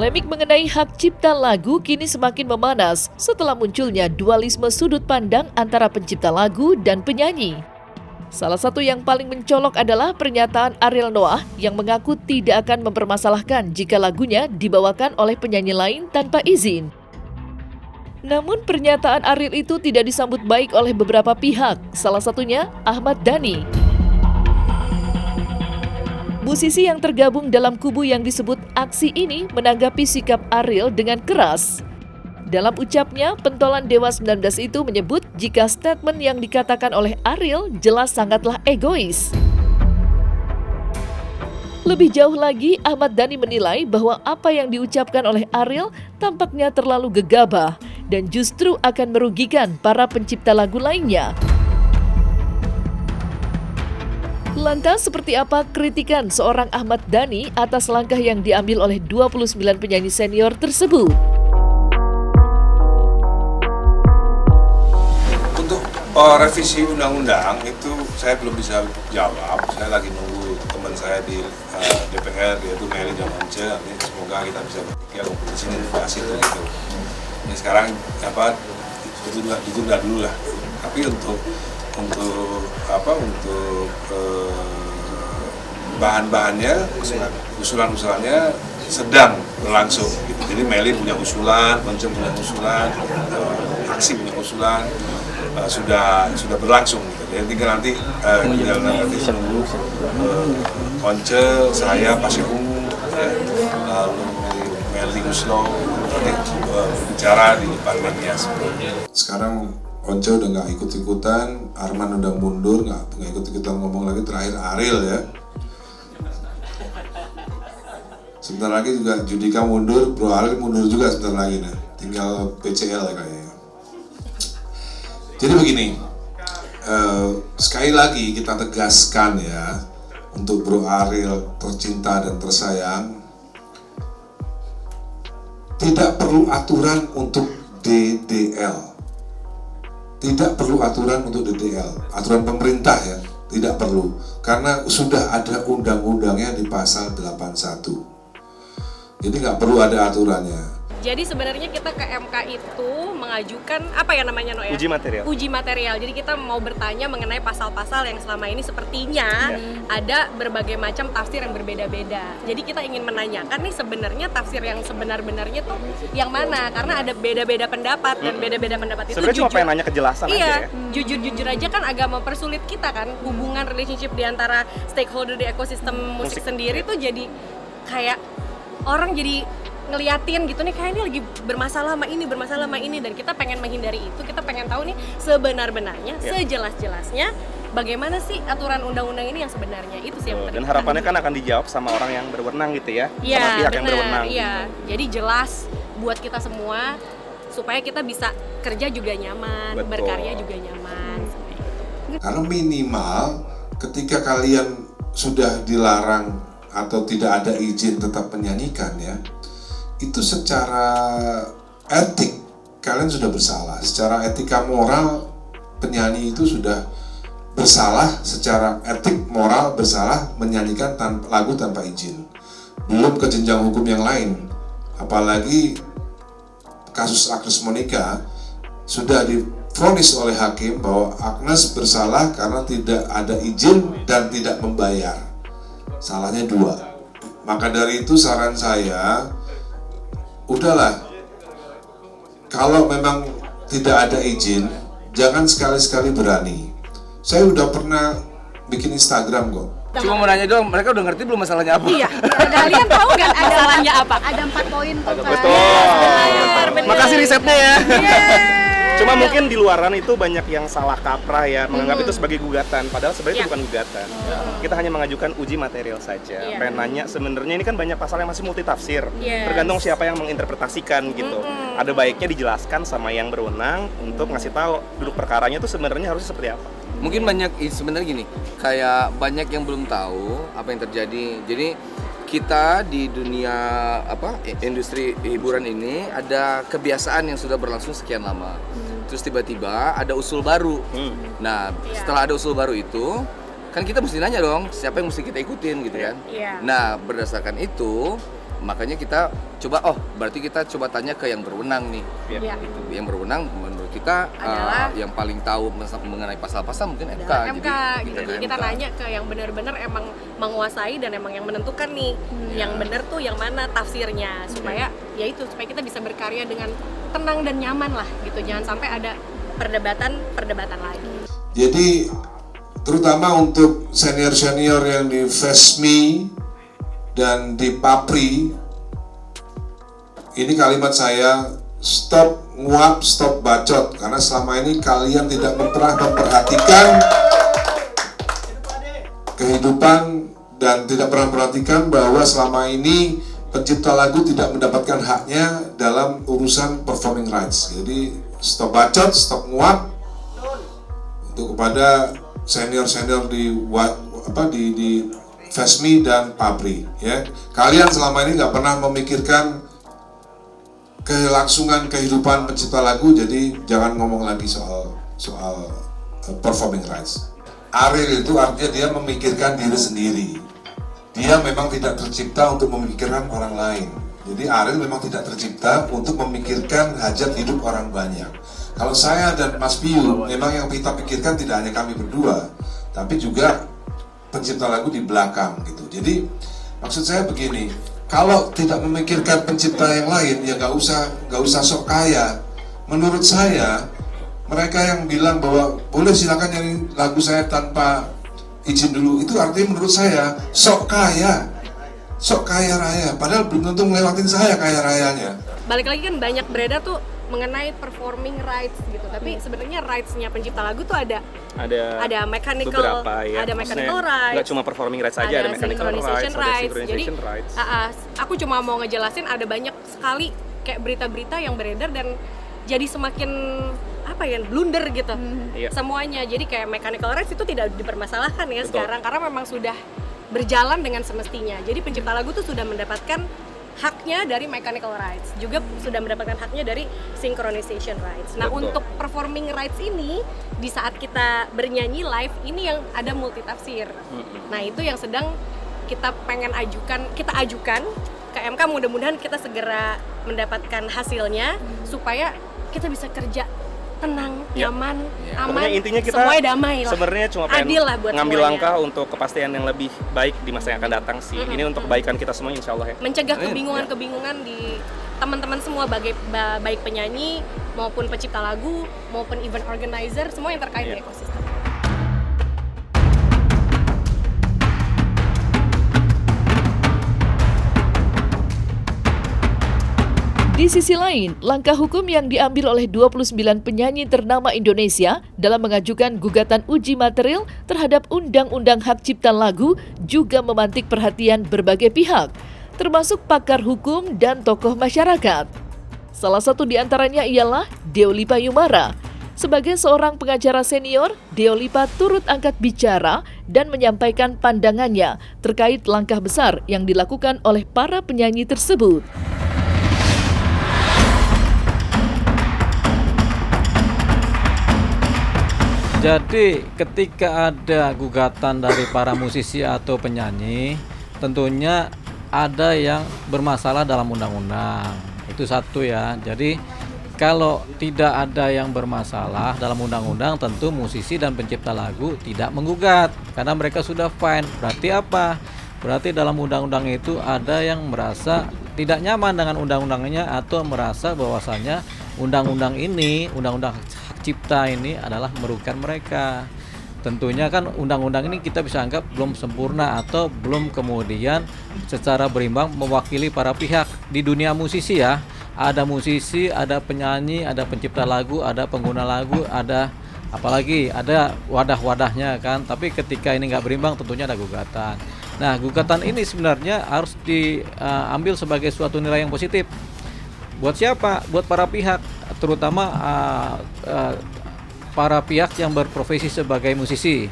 Polemik mengenai hak cipta lagu kini semakin memanas setelah munculnya dualisme sudut pandang antara pencipta lagu dan penyanyi. Salah satu yang paling mencolok adalah pernyataan Ariel Noah yang mengaku tidak akan mempermasalahkan jika lagunya dibawakan oleh penyanyi lain tanpa izin. Namun pernyataan Ariel itu tidak disambut baik oleh beberapa pihak, salah satunya Ahmad Dhani. Musisi yang tergabung dalam kubu yang disebut aksi ini menanggapi sikap Ariel dengan keras. Dalam ucapnya, pentolan Dewa 19 itu menyebut jika statement yang dikatakan oleh Ariel jelas sangatlah egois. Lebih jauh lagi, Ahmad Dhani menilai bahwa apa yang diucapkan oleh Ariel tampaknya terlalu gegabah dan justru akan merugikan para pencipta lagu lainnya. Lantas seperti apa kritikan seorang Ahmad Dhani atas langkah yang diambil oleh 29 penyanyi senior tersebut? Untuk revisi undang-undang itu saya belum bisa jawab. Saya lagi nunggu teman saya di DPR, yaitu Mary dan Once. Nanti semoga kita bisa berpikir di sini hasil itu. Ini sekarang ditunda dulu lah. Tapi untuk bahan-bahannya, usulan-usulannya sedang berlangsung. Gitu. Jadi Meli punya usulan, Once punya usulan, aksi punya usulan, sudah berlangsung. Gitu. Jadi tinggal nanti menunggu Once, saya, Pak Syekung, lalu Meli Uslo nanti bicara di depan media. Sekarang Once udah nggak ikut-ikutan, Arman udah mundur, nggak ikut-ikutan ngomong lagi, terakhir Ariel ya. Sebentar lagi juga Judika mundur, Bro Ariel mundur juga sebentar lagi nih, tinggal PCL ya kayaknya. Jadi begini, sekali lagi kita tegaskan ya, untuk Bro Ariel tercinta dan tersayang, tidak perlu aturan untuk DDL. Tidak perlu aturan untuk DDL, aturan pemerintah ya, tidak perlu. Karena sudah ada undang-undangnya di pasal 81. Jadi nggak perlu ada aturannya. Jadi sebenarnya kita ke MK itu mengajukan apa ya namanya No ya? Uji material. Jadi kita mau bertanya mengenai pasal-pasal yang selama ini sepertinya ada berbagai macam tafsir yang berbeda-beda. Jadi kita ingin menanyakan nih sebenarnya tafsir yang sebenar-benarnya tuh yang mana? Karena ada beda-beda pendapat dan beda-beda pendapat itu sebenarnya cuma pengen nanya kejelasan aja ya. Jujur-jujur aja kan agak mempersulit kita kan hubungan relationship di antara stakeholder di ekosistem musik sendiri tuh jadi kayak orang jadi ngeliatin gitu nih kayak ini lagi bermasalah sama ini dan kita pengen menghindari itu. Kita pengen tahu nih sebenar-benarnya, sejelas-jelasnya bagaimana sih aturan undang-undang ini yang sebenarnya. Itu sih yang penting. Dan harapannya kan akan dijawab sama orang yang berwenang gitu ya, sama pihak yang berwenang. Iya, jadi jelas buat kita semua supaya kita bisa kerja juga nyaman, berkarya juga nyaman. Karena minimal ketika kalian sudah dilarang atau tidak ada izin tetap menyanyikan ya, itu secara etik kalian sudah bersalah, secara etika moral penyanyi itu sudah bersalah, secara etik moral bersalah menyanyikan lagu tanpa izin. Belum ke jenjang hukum yang lain, apalagi kasus Agnes Monica sudah divonis oleh hakim bahwa Agnes bersalah karena tidak ada izin dan tidak membayar. Salahnya 2. Maka dari itu saran saya, udahlah, kalau memang tidak ada izin, jangan sekali-sekali berani. Saya udah pernah bikin Instagram kok. Cuma mau nanya doang, mereka udah ngerti belum masalahnya apa? Iya, kalian tahu nggak masalahnya apa? Ada 4 poin tuh kan. Betul. Makasih risetnya ya. Cuma Iya. mungkin di luaran itu banyak yang salah kaprah ya, menganggap itu sebagai gugatan, padahal sebenarnya itu bukan gugatan. Kita hanya mengajukan uji material saja. Pengen nanya sebenarnya ini kan banyak pasal yang masih multitafsir, tergantung siapa yang menginterpretasikan gitu. Ada baiknya dijelaskan sama yang berwenang untuk ngasih tahu duduk perkaranya itu sebenarnya harusnya seperti apa. Mungkin banyak sebenarnya gini, kayak banyak yang belum tahu apa yang terjadi. Jadi kita di dunia industri hiburan ini ada kebiasaan yang sudah berlangsung sekian lama. Terus tiba-tiba ada usul baru. Nah, setelah ada usul baru itu, kan kita mesti nanya dong, siapa yang mesti kita ikutin gitu kan. Nah, berdasarkan itu makanya kita coba, berarti kita coba tanya ke yang berwenang nih. Iya. Gitu. Yang berwenang menurut kita Adalah yang paling tahu mengenai pasal-pasal mungkin MK. MK gitu. Jadi kita nanya ke yang benar-benar emang menguasai dan emang yang menentukan nih yang benar tuh yang mana tafsirnya, supaya ya itu supaya kita bisa berkarya dengan tenang dan nyaman lah gitu. Jangan sampai ada perdebatan lagi. Jadi terutama untuk senior-senior yang di FESMI dan di PAPRI, ini kalimat saya, stop nguap, stop bacot, karena selama ini kalian tidak pernah memperhatikan kehidupan dan tidak pernah memperhatikan bahwa selama ini pencipta lagu tidak mendapatkan haknya dalam urusan performing rights. Jadi stop bacot, stop nguap untuk kepada senior-senior di FESMI dan PAPRI, ya. Kalian selama ini nggak pernah memikirkan kelangsungan kehidupan pencipta lagu, jadi jangan ngomong lagi soal performing rights. Ariel itu artinya dia memikirkan diri sendiri. Dia memang tidak tercipta untuk memikirkan orang lain. Jadi Ariel memang tidak tercipta untuk memikirkan hajat hidup orang banyak. Kalau saya dan Mas Piyu, memang yang kita pikirkan tidak hanya kami berdua, tapi juga pencipta lagu di belakang gitu. Jadi maksud saya begini, kalau tidak memikirkan pencipta yang lain, ya nggak usah sok kaya. Menurut saya, mereka yang bilang bahwa boleh silakan nyanyi lagu saya tanpa izin dulu, itu artinya menurut saya sok kaya raya. Padahal belum tentu ngelewatin saya kaya rayanya. Balik lagi kan banyak beredar tuh mengenai performing rights gitu, tapi sebenarnya rights-nya pencipta lagu tuh ada mechanical, beberapa, ya. ada mechanical rights, nggak cuma performing rights saja, ada mechanical rights, rights. ada Jadi synchronization rights. Aku cuma mau ngejelasin ada banyak sekali kayak berita-berita yang beredar dan jadi semakin blunder gitu semuanya. Jadi kayak mechanical rights itu tidak dipermasalahkan ya. Betul. Sekarang karena memang sudah berjalan dengan semestinya. Jadi pencipta lagu tuh sudah mendapatkan haknya dari mechanical rights, juga sudah mendapatkan haknya dari synchronization rights. Nah, Betul. untuk performing rights ini di saat kita bernyanyi live ini yang ada multitafsir. Nah, itu yang sedang kita ajukan ke MK, mudah-mudahan kita segera mendapatkan hasilnya supaya kita bisa kerja tenang, nyaman, aman, pokoknya intinya kita semuanya damai lah. Sebenarnya cuma pengen adil lah buat ngambil semuanya. langkah untuk kepastian yang lebih baik di masa yang akan datang sih. Ini untuk kebaikan kita semua, insya Allah ya. Mencegah kebingungan-kebingungan di teman-teman semua, baik penyanyi maupun pencipta lagu maupun event organizer, semua yang terkait di ekosistem. Di sisi lain, langkah hukum yang diambil oleh 29 penyanyi ternama Indonesia dalam mengajukan gugatan uji material terhadap Undang-Undang Hak Cipta Lagu juga memantik perhatian berbagai pihak, termasuk pakar hukum dan tokoh masyarakat. Salah satu di antaranya ialah Deolipa Yumara. Sebagai seorang pengacara senior, Deolipa turut angkat bicara dan menyampaikan pandangannya terkait langkah besar yang dilakukan oleh para penyanyi tersebut. Jadi ketika ada gugatan dari para musisi atau penyanyi, tentunya ada yang bermasalah dalam undang-undang. Itu satu ya. Jadi kalau tidak ada yang bermasalah dalam undang-undang, tentu musisi dan pencipta lagu tidak menggugat karena mereka sudah fine. Berarti apa? Berarti dalam undang-undang itu ada yang merasa tidak nyaman dengan undang-undangnya atau merasa bahwasanya undang-undang ini, undang-undang hak cipta ini adalah merugikan mereka. Tentunya kan undang-undang ini kita bisa anggap belum sempurna atau belum kemudian secara berimbang mewakili para pihak di dunia musisi ya. Ada musisi, ada penyanyi, ada pencipta lagu, ada pengguna lagu, ada apalagi ada wadah-wadahnya kan. Tapi ketika ini nggak berimbang tentunya ada gugatan. Nah, gugatan ini sebenarnya harus diambil sebagai suatu nilai yang positif. Buat siapa? Buat para pihak, terutama para pihak yang berprofesi sebagai musisi.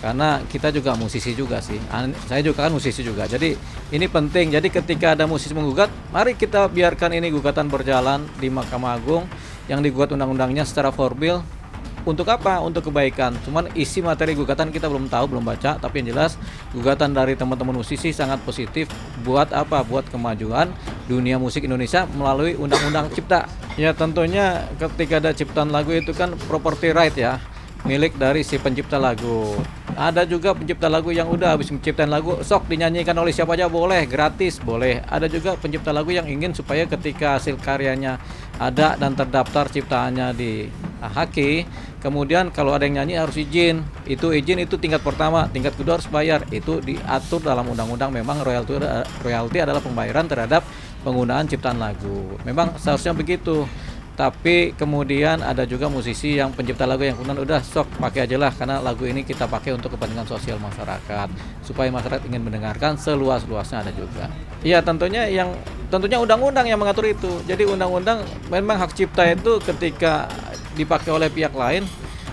Karena kita juga musisi juga sih. Saya juga kan musisi juga. Jadi ini penting. Jadi ketika ada musisi menggugat, mari kita biarkan ini gugatan berjalan di Mahkamah Agung yang digugat undang-undangnya secara formil untuk apa? Untuk kebaikan. Cuman isi materi gugatan kita belum tahu, belum baca, tapi yang jelas gugatan dari teman-teman musisi sangat positif. Buat apa? Buat kemajuan dunia musik Indonesia melalui Undang-Undang Cipta. Ya tentunya ketika ada ciptaan lagu itu kan property right ya, milik dari si pencipta lagu. Ada juga pencipta lagu yang udah habis menciptakan lagu, sok dinyanyikan oleh siapa aja boleh, gratis boleh. Ada juga pencipta lagu yang ingin supaya ketika hasil karyanya ada dan terdaftar ciptaannya di Haki, kemudian kalau ada yang nyanyi harus izin. Itu izin itu tingkat pertama, tingkat kedua harus bayar. Itu diatur dalam undang-undang, memang royalti adalah pembayaran terhadap penggunaan ciptaan lagu. Memang seharusnya begitu. Tapi kemudian ada juga musisi yang pencipta lagu yang kemudian udah sok pakai aja lah, karena lagu ini kita pakai untuk kepentingan sosial masyarakat, supaya masyarakat ingin mendengarkan seluas-luasnya. Ada juga. Iya tentunya undang-undang yang mengatur itu. Jadi undang-undang memang hak cipta itu ketika dipakai oleh pihak lain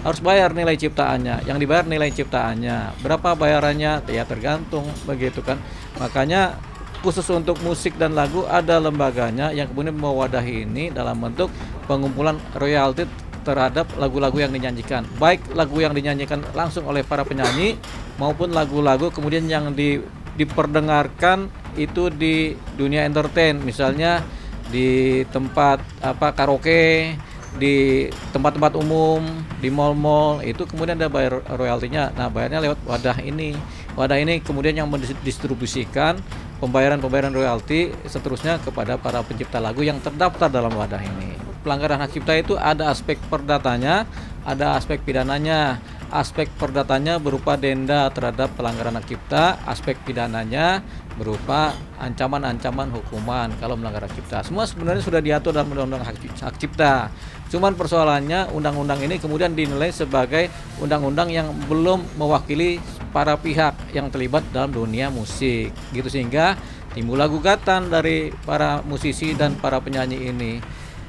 harus bayar nilai ciptaannya. Yang dibayar nilai ciptaannya. Berapa bayarannya? Ya tergantung begitu kan. Makanya khusus untuk musik dan lagu ada lembaganya yang kemudian mewadahi ini dalam bentuk pengumpulan royalti terhadap lagu-lagu yang dinyanyikan, baik lagu yang dinyanyikan langsung oleh para penyanyi maupun lagu-lagu kemudian yang diperdengarkan itu di dunia entertain, misalnya di tempat karaoke, di tempat-tempat umum, di mall-mall, itu kemudian ada bayar royaltinya. Nah bayarnya lewat wadah ini kemudian yang mendistribusikan pembayaran royalti seterusnya kepada para pencipta lagu yang terdaftar dalam wadah ini. Pelanggaran hak cipta itu ada aspek perdatanya, ada aspek pidananya. Aspek perdatanya berupa denda terhadap pelanggaran hak cipta, aspek pidananya berupa ancaman-ancaman hukuman kalau melanggar hak cipta. Semua sebenarnya sudah diatur dalam undang-undang hak cipta. Cuman persoalannya undang-undang ini kemudian dinilai sebagai undang-undang yang belum mewakili para pihak yang terlibat dalam dunia musik. Gitu sehingga timbullah gugatan dari para musisi dan para penyanyi ini.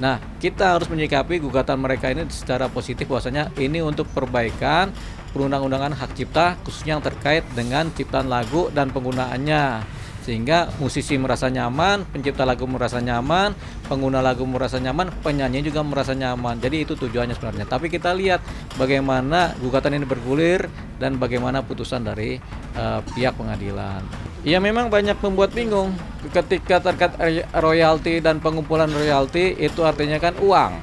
Nah, kita harus menyikapi gugatan mereka ini secara positif, bahwasanya ini untuk perbaikan perundang-undangan hak cipta khususnya yang terkait dengan ciptaan lagu dan penggunaannya, sehingga musisi merasa nyaman, pencipta lagu merasa nyaman, pengguna lagu merasa nyaman, penyanyi juga merasa nyaman. Jadi itu tujuannya sebenarnya. Tapi kita lihat bagaimana gugatan ini bergulir dan bagaimana putusan dari pihak pengadilan. Ya memang banyak membuat bingung ketika terkait royalti dan pengumpulan royalti, itu artinya kan uang.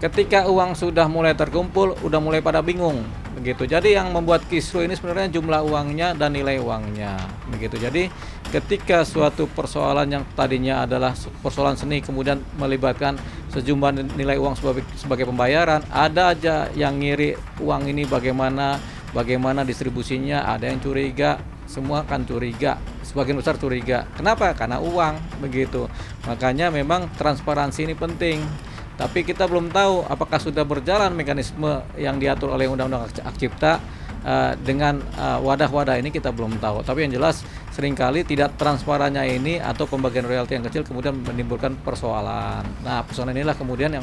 Ketika uang sudah mulai terkumpul, udah mulai pada bingung begitu. Jadi yang membuat kisru ini sebenarnya jumlah uangnya dan nilai uangnya begitu. Jadi ketika suatu persoalan yang tadinya adalah persoalan seni kemudian melibatkan sejumlah nilai uang sebagai pembayaran, ada aja yang ngiri uang ini bagaimana distribusinya, ada yang curiga. Semua kan curiga, sebagian besar curiga. Kenapa? Karena uang begitu. Makanya memang transparansi ini penting. Tapi kita belum tahu apakah sudah berjalan mekanisme yang diatur oleh Undang-Undang Hak Cipta dengan wadah-wadah ini, kita belum tahu. Tapi yang jelas seringkali tidak transparannya ini atau pembagian royalti yang kecil kemudian menimbulkan persoalan. Nah, persoalan inilah kemudian yang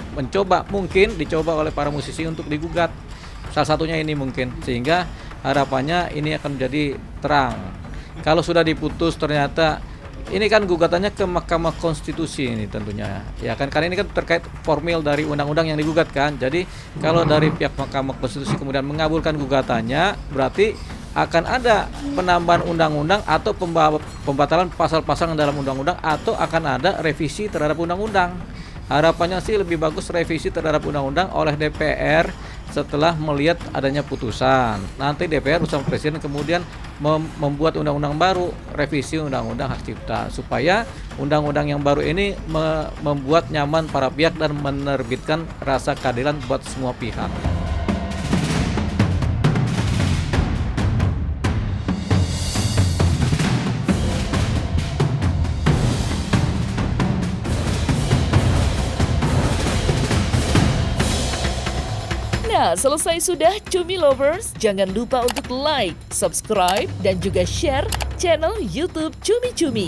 mungkin dicoba oleh para musisi untuk digugat. Salah satunya ini mungkin, sehingga harapannya ini akan menjadi terang. Kalau sudah diputus ternyata ini kan gugatannya ke Mahkamah Konstitusi ini tentunya. Ya kan, karena ini kan terkait formil dari undang-undang yang digugat kan. Jadi kalau dari pihak Mahkamah Konstitusi kemudian mengabulkan gugatannya, berarti akan ada penambahan undang-undang atau pembatalan pasal-pasal dalam undang-undang, atau akan ada revisi terhadap undang-undang. Harapannya sih lebih bagus revisi terhadap undang-undang oleh DPR setelah melihat adanya putusan. Nanti DPR bersama Presiden kemudian membuat undang-undang baru, revisi undang-undang hak cipta, supaya undang-undang yang baru ini membuat nyaman para pihak dan menerbitkan rasa keadilan buat semua pihak. Nah, selesai sudah Cumi Lovers. Jangan lupa untuk like, subscribe, dan juga share channel YouTube Cumi Cumi.